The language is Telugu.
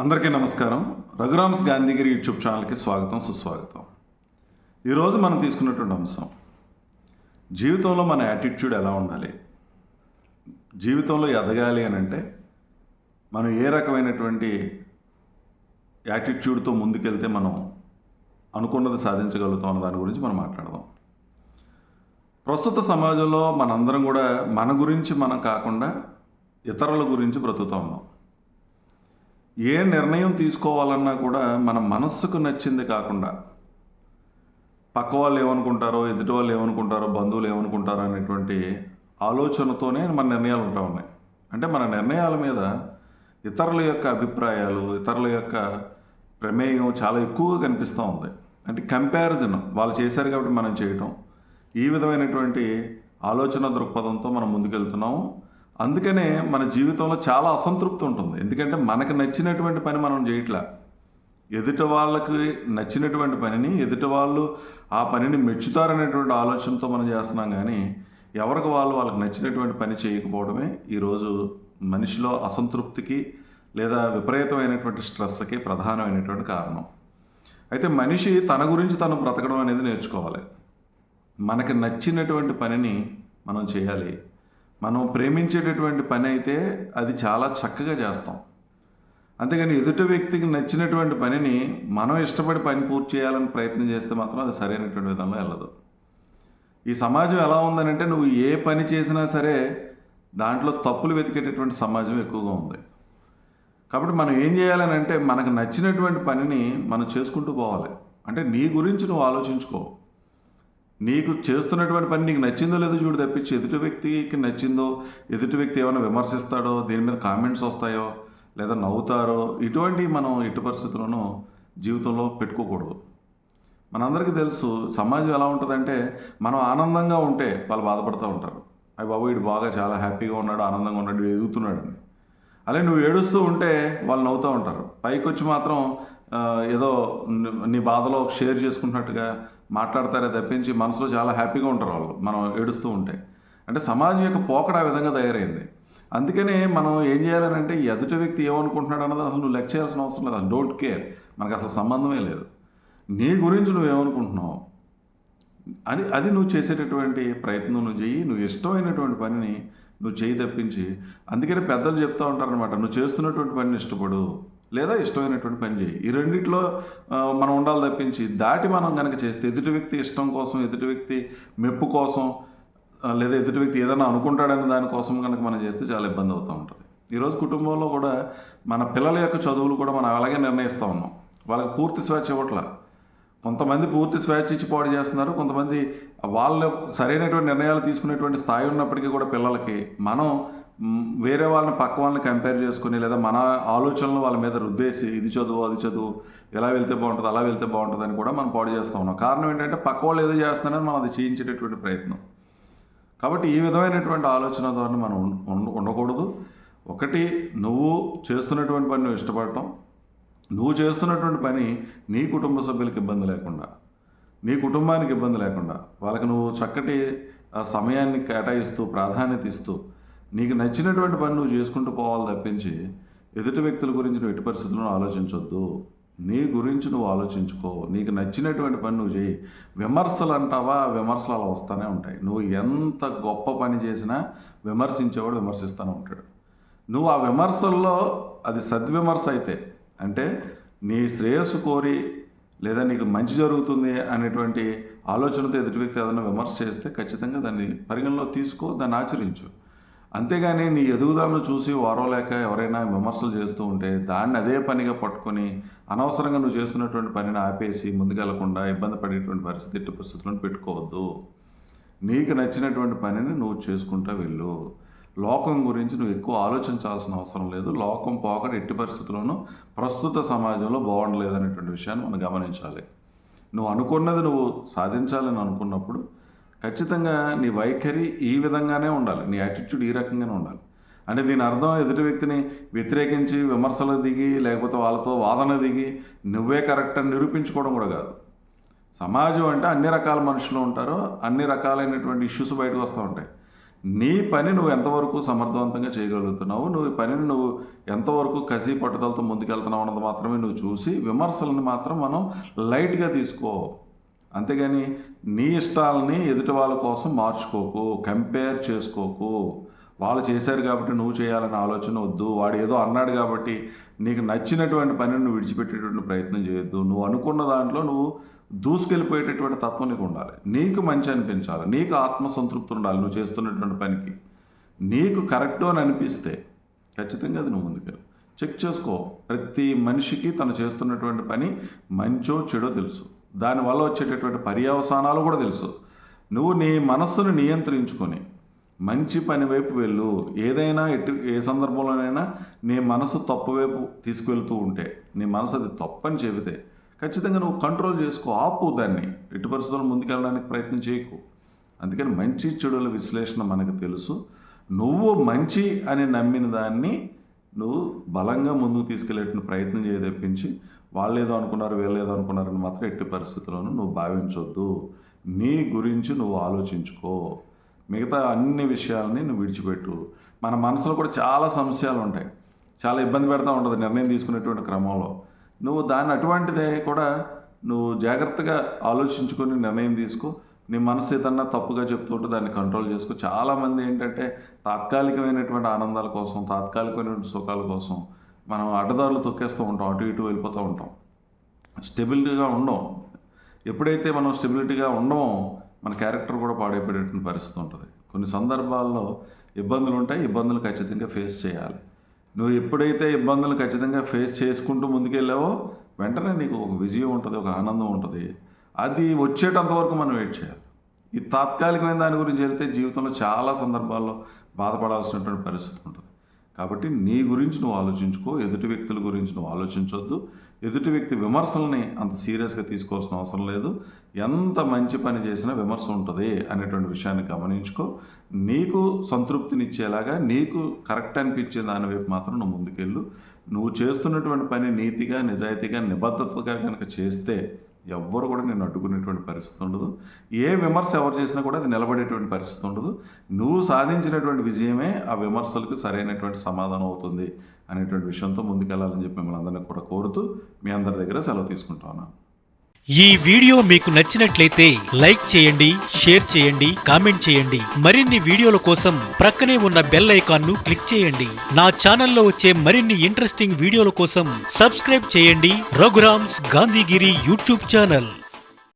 అందరికీ నమస్కారం. రఘురామ్స్ గాంధీగిరి యూట్యూబ్ ఛానల్కి స్వాగతం, సుస్వాగతం. ఈరోజు మనం తీసుకున్నటువంటి అంశం, జీవితంలో మన యాటిట్యూడ్ ఎలా ఉండాలి, జీవితంలో ఎదగాలి అని అంటే మనం ఏ రకమైనటువంటి యాటిట్యూడ్తో ముందుకెళ్తే మనం అనుకున్నది సాధించగలుగుతాం అన్న దాని గురించి మనం మాట్లాడదాం. ప్రస్తుత సమాజంలో మనందరం కూడా మన గురించి మనం కాకుండా ఇతరుల గురించి బ్రతుకుతూ ఉన్నాం. ఏ నిర్ణయం తీసుకోవాలన్నా కూడా మన మనస్సుకు నచ్చింది కాకుండా పక్క వాళ్ళు ఏమనుకుంటారో, ఎదుటి వాళ్ళు ఏమనుకుంటారో, బంధువులు ఏమనుకుంటారో అనేటువంటి ఆలోచనతోనే మన నిర్ణయాలు ఉంటా ఉన్నాయి. అంటే మన నిర్ణయాల మీద ఇతరుల యొక్క అభిప్రాయాలు, ఇతరుల యొక్క ప్రమేయం చాలా ఎక్కువగా కనిపిస్తూ ఉంది. అంటే కంపారిజన్, వాళ్ళు చేశారు కాబట్టి మనం చేయటం, ఈ విధమైనటువంటి ఆలోచన దృక్పథంతో మనం ముందుకెళ్తున్నాము. అందుకనే మన జీవితంలో చాలా అసంతృప్తి ఉంటుంది. ఎందుకంటే మనకు నచ్చినటువంటి పని మనం చేయట్లా, ఎదుటి వాళ్ళకి నచ్చినటువంటి పనిని, ఎదుటి వాళ్ళు ఆ పనిని మెచ్చుతారనేటువంటి ఆలోచనతో మనం చేస్తున్నాం. కానీ ఎవరికి వాళ్ళకి నచ్చినటువంటి పని చేయకపోవడమే ఈరోజు మనిషిలో అసంతృప్తికి లేదా విపరీతమైనటువంటి స్ట్రెస్కి ప్రధానమైనటువంటి కారణం. అయితే మనిషి తన గురించి తను బ్రతకడం అనేది నేర్చుకోవాలి. మనకి నచ్చినటువంటి పనిని మనం చేయాలి. మనం ప్రేమించేటటువంటి పని అయితే అది చాలా చక్కగా చేస్తాం. అంతేగాని ఎదుటి వ్యక్తికి నచ్చినటువంటి పనిని మనం ఇష్టపడి పని పూర్తి చేయాలని ప్రయత్నం చేస్తే మాత్రం అది సరైనటువంటి విధంగా వెళ్ళదు. ఈ సమాజం ఎలా ఉందనంటే, నువ్వు ఏ పని చేసినా సరే దాంట్లో తప్పులు వెతికేటటువంటి సమాజం ఎక్కువగా ఉంది. కాబట్టి మనం ఏం చేయాలని అంటే, మనకు నచ్చినటువంటి పనిని మనం చేసుకుంటూ పోవాలి. అంటే నీ గురించి నువ్వు ఆలోచించుకో. నీకు చేస్తున్నటువంటి పని నీకు నచ్చిందో లేదో చూడు తప్పించి, ఎదుటి వ్యక్తికి నచ్చిందో, ఎదుటి వ్యక్తి ఏమైనా విమర్శిస్తాడో, దీని మీద కామెంట్స్ వస్తాయో, లేదా నవ్వుతారో, ఇటువంటివి మనం ఎట్టి పరిస్థితుల్లోనూ జీవితంలో పెట్టుకోకూడదు. మనందరికీ తెలుసు సమాజం ఎలా ఉంటుందంటే, మనం ఆనందంగా ఉంటే వాళ్ళు బాధపడుతూ ఉంటారు. అయ్యి బాబు, వీడు బాగా చాలా హ్యాపీగా ఉన్నాడు, ఆనందంగా ఉన్నాడు, వీడు ఎదుగుతున్నాడు అని. అలాగే నువ్వు ఏడుస్తూ ఉంటే వాళ్ళు నవ్వుతూ ఉంటారు. పైకి వచ్చి మాత్రం ఏదో నీ బాధలో షేర్ చేసుకుంటున్నట్టుగా మాట్లాడతారే తప్పించి మనసులో చాలా హ్యాపీగా ఉంటారు వాళ్ళు మనం ఏడుస్తూ ఉంటే. అంటే సమాజం యొక్క పోకడ ఆ విధంగా తయారైంది. అందుకనే మనం ఏం చేయాలనంటే, ఎదుటి వ్యక్తి ఏమనుకుంటున్నాడు అన్నది అసలు నువ్వు లెక్క చేయాల్సిన అవసరం లేదు. అసలు డోంట్ కేర్, మనకు అసలు సంబంధమే లేదు. నీ గురించి నువ్వేమనుకుంటున్నావు అని అది నువ్వు చేసేటటువంటి ప్రయత్నం నువ్వు చెయ్యి. నువ్వు ఇష్టమైనటువంటి పనిని నువ్వు చేయి తప్పించి, అందుకనే పెద్దలు చెప్తూ ఉంటారనమాట, నువ్వు చేస్తున్నటువంటి పనిని ఇష్టపడు లేదా ఇష్టమైనటువంటి పని చేయి. ఈ రెండిట్లో మనం ఉండాలి తప్పించి, దాటి మనం కనుక చేస్తే ఎదుటి వ్యక్తి ఇష్టం కోసం, ఎదుటి వ్యక్తి మెప్పు కోసం, లేదా ఎదుటి వ్యక్తి ఏదైనా అనుకుంటాడనే దానికోసం కనుక మనం చేస్తే చాలా ఇబ్బంది అవుతూ ఉంటుంది. ఈరోజు కుటుంబంలో కూడా మన పిల్లల యొక్క చదువులు కూడా మనం అలాగే నిర్ణయిస్తూ ఉన్నాం. వాళ్ళకి పూర్తి స్వేచ్ఛ ఇవ్వట్ల. కొంతమంది పూర్తి స్వేచ్ఛ ఇచ్చి పాడు చేస్తున్నారు. కొంతమంది వాళ్ళు సరైనటువంటి నిర్ణయాలు తీసుకునేటువంటి స్థాయి ఉన్నప్పటికీ కూడా పిల్లలకి మనం వేరే వాళ్ళని, పక్క వాళ్ళని కంపేర్ చేసుకుని, లేదా మన ఆలోచనలు వాళ్ళ మీద రుద్దేసి, ఇది చదువు, అది చదువు, ఎలా వెళ్తే బాగుంటుంది, అలా వెళ్తే బాగుంటుంది అని కూడా మనం పాడు చేస్తూ ఉన్నాం. కారణం ఏంటంటే, పక్క వాళ్ళు ఏదో చేస్తున్నారని మనం అది చేయించేటటువంటి ప్రయత్నం. కాబట్టి ఈ విధమైనటువంటి ఆలోచన ద్వారా మనం ఉండకూడదు. ఒకటి, నువ్వు చేస్తున్నటువంటి పని నువ్వు ఇష్టపడటం, నువ్వు చేస్తున్నటువంటి పని నీ కుటుంబ సభ్యులకు ఇబ్బంది లేకుండా, నీ కుటుంబానికి ఇబ్బంది లేకుండా, వాళ్ళకి నువ్వు చక్కటి సమయాన్ని కేటాయిస్తూ, ప్రాధాన్యత ఇస్తూ, నీకు నచ్చినటువంటి పని నువ్వు చేసుకుంటూ పోవాలి తప్పించి, ఎదుటి వ్యక్తుల గురించి నువ్వు ఎట్టి పరిస్థితుల్లో ఆలోచించొద్దు. నీ గురించి నువ్వు ఆలోచించుకో. నీకు నచ్చినటువంటి పని నువ్వు చేయి. విమర్శలు అంటావా, విమర్శలు అలా వస్తూనే ఉంటాయి. నువ్వు ఎంత గొప్ప పని చేసినా విమర్శించేవాడు విమర్శిస్తూనే ఉంటాడు. నువ్వు ఆ విమర్శల్లో అది సద్విమర్శ అయితే, అంటే నీ శ్రేయస్సు కోరి లేదా నీకు మంచి జరుగుతుంది అనేటువంటి ఆలోచనతో ఎదుటి వ్యక్తి ఏదైనా విమర్శ చేస్తే ఖచ్చితంగా దాన్ని పరిగణలో తీసుకో, దాన్ని ఆచరించు. అంతేగాని నీ ఎదుగుదలను చూసి ఓరవలేక ఎవరైనా విమర్శలు చేస్తూ ఉంటే దాన్ని అదే పనిగా పట్టుకొని అనవసరంగా నువ్వు చేస్తున్నటువంటి పనిని ఆపేసి ముందుకెళ్లకుండా ఇబ్బంది పడేటువంటి పరిస్థితి, పరిస్థితులను పెట్టుకోవద్దు. నీకు నచ్చినటువంటి పనిని నువ్వు చేసుకుంటూ వెళ్ళు. లోకం గురించి నువ్వు ఎక్కువ ఆలోచించాల్సిన అవసరం లేదు. లోకం పోకడ ఎట్టి పరిస్థితుల్లోనూ ప్రస్తుత సమాజంలో బాగుండలేదు అనేటువంటి విషయాన్ని మనం గమనించాలి. నువ్వు అనుకున్నది నువ్వు సాధించాలని అనుకున్నప్పుడు ఖచ్చితంగా నీ వైఖరి ఈ విధంగానే ఉండాలి. నీ యాటిట్యూడ్ ఈ రకంగానే ఉండాలి. అంటే దీని అర్థం ఎదుటి వ్యక్తిని వ్యతిరేకించి విమర్శలు దిగి, లేకపోతే వాళ్ళతో వాదన దిగి నువ్వే కరెక్ట్ అని నిరూపించుకోవడం కూడా కాదు. సమాజం అంటే అన్ని రకాల మనుషులు ఉంటారు, అన్ని రకాలైనటువంటి ఇష్యూస్ బయటకు వస్తూ ఉంటాయి. నీ పని నువ్వు ఎంతవరకు సమర్థవంతంగా చేయగలుగుతున్నావు, నువ్వు ఈ పనిని నువ్వు ఎంతవరకు కసి పట్టుదలతో ముందుకెళ్తున్నావు అన్నది మాత్రమే నువ్వు చూసి విమర్శలను మాత్రం మనం లైట్గా తీసుకో. అంతేగాని నీ ఇష్టాలని ఎదుటి వాళ్ళ కోసం మార్చుకోకు, కంపేర్ చేసుకోకు. వాళ్ళు చేశారు కాబట్టి నువ్వు చేయాలనే ఆలోచన వద్దు. వాడు ఏదో అన్నాడు కాబట్టి నీకు నచ్చినటువంటి పనిని నువ్వు విడిచిపెట్టేటువంటి ప్రయత్నం చేయొద్దు. నువ్వు అనుకున్న దాంట్లో నువ్వు దూసుకెళ్ళిపోయేటటువంటి తత్వం నీకు ఉండాలి. నీకు మంచి అనిపించాలి, నీకు ఆత్మసంతృప్తి ఉండాలి. నువ్వు చేస్తున్నటువంటి పనికి నీకు కరెక్టు అని అనిపిస్తే ఖచ్చితంగా అది నువ్వు ముందుకెళ్ళు. చెక్ చేసుకో. ప్రతి మనిషికి తను చేస్తున్నటువంటి పని మంచో చెడో తెలుసు, దానివల్ల వచ్చేటటువంటి పర్యవసానాలు కూడా తెలుసు. నువ్వు నీ మనస్సును నియంత్రించుకొని మంచి పని వైపు వెళ్ళు. ఏదైనా ఏ సందర్భంలోనైనా నీ మనసు తప్పు వైపు తీసుకువెళ్తూ ఉంటే, నీ మనసు అది తప్పని చెబితే ఖచ్చితంగా నువ్వు కంట్రోల్ చేసుకో, ఆపు. దాన్ని ఎట్టి పరిస్థితుల్లో ముందుకెళ్ళడానికి ప్రయత్నం చేయకు. అందుకని మంచి చెడుల విశ్లేషణ మనకు తెలుసు. నువ్వు మంచి అని నమ్మిన దాన్ని నువ్వు బలంగా ముందుకు తీసుకెళ్ళేటువంటి ప్రయత్నం చేయ తప్పించి వాళ్ళు ఏదో అనుకున్నారు వీళ్ళు ఏదో అనుకున్నారని మాత్రం ఎట్టి పరిస్థితుల్లోనూ నువ్వు భావించొద్దు. నీ గురించి నువ్వు ఆలోచించుకో. మిగతా అన్ని విషయాలని నువ్వు విడిచిపెట్టు. మన మనసులో కూడా చాలా సమస్యలు ఉంటాయి, చాలా ఇబ్బంది పెడతా ఉంటుంది నిర్ణయం తీసుకునేటువంటి క్రమంలో. నువ్వు దాన్ని అటువంటిదే కూడా నువ్వు జాగ్రత్తగా ఆలోచించుకొని నిర్ణయం తీసుకో. నీ మనసు ఏదన్నా తప్పుగా చెప్తూ ఉంటే దాన్ని కంట్రోల్ చేసుకో. చాలామంది ఏంటంటే తాత్కాలికమైనటువంటి ఆనందాల కోసం, తాత్కాలికమైనటువంటి సుఖాల కోసం మనం అడ్డదారులు తొక్కేస్తూ ఉంటాం, అటు ఇటు వెళ్ళిపోతూ ఉంటాం, స్టెబిలిటీగా ఉండం. ఎప్పుడైతే మనం స్టెబిలిటీగా ఉండమో మన క్యారెక్టర్ కూడా పాడైపోయేటువంటి పరిస్థితి ఉంటుంది. కొన్ని సందర్భాల్లో ఇబ్బందులు ఉంటాయి, ఇబ్బందులు ఖచ్చితంగా ఫేస్ చేయాలి. నువ్వు ఎప్పుడైతే ఇబ్బందులు ఖచ్చితంగా ఫేస్ చేసుకుంటూ ముందుకెళ్ళావో వెంటనే నీకు ఒక విజయం ఉంటుంది, ఒక ఆనందం ఉంటుంది. అది వచ్చేటంత వరకు మనం వెయిట్ చేయాలి. ఈ తాత్కాలికమైన దాని గురించి వెళ్తే జీవితంలో చాలా సందర్భాల్లో బాధపడాల్సినటువంటి పరిస్థితి ఉంటుంది. కాబట్టి నీ గురించి నువ్వు ఆలోచించుకో, ఎదుటి వ్యక్తుల గురించి నువ్వు ఆలోచించొద్దు. ఎదుటి వ్యక్తి విమర్శల్ని అంత సీరియస్గా తీసుకోవాల్సిన అవసరం లేదు. ఎంత మంచి పని చేసినా విమర్శ ఉంటుంది అనేటువంటి విషయాన్ని గమనించుకో. నీకు సంతృప్తినిచ్చేలాగా, నీకు కరెక్ట్ అనిపించే దాని వైపు మాత్రం నువ్వు ముందుకెళ్ళు. నువ్వు చేస్తున్నటువంటి పని నీతిగా, నిజాయితీగా, నిబద్ధతగా కనుక చేస్తే ఎవ్వరు కూడా నేను అడ్డుకునేటువంటి పరిస్థితి ఉండదు. ఏ విమర్శ ఎవరు చేసినా కూడా అది నిలబడేటువంటి పరిస్థితి ఉండదు. నువ్వు సాధించినటువంటి విజయమే ఆ విమర్శలకు సరైనటువంటి సమాధానం అవుతుంది అనేటువంటి విషయంతో ముందుకెళ్ళాలని చెప్పి మిమ్మల్ని అందరినీ కూడా కోరుతూ మీ అందరి దగ్గర సెలవు తీసుకుంటాను. ఈ వీడియో మీకు నచ్చినట్లయితే లైక్ చేయండి, షేర్ చేయండి, కామెంట్ చేయండి. మరిన్ని వీడియోల కోసం ప్రక్కనే ఉన్న బెల్ ఐకాన్ ను క్లిక్ చేయండి. నా ఛానల్లో వచ్చే మరిన్ని ఇంట్రెస్టింగ్ వీడియోల కోసం సబ్స్క్రైబ్ చేయండి రఘురామ్స్ గాంధీగిరి యూట్యూబ్ ఛానల్.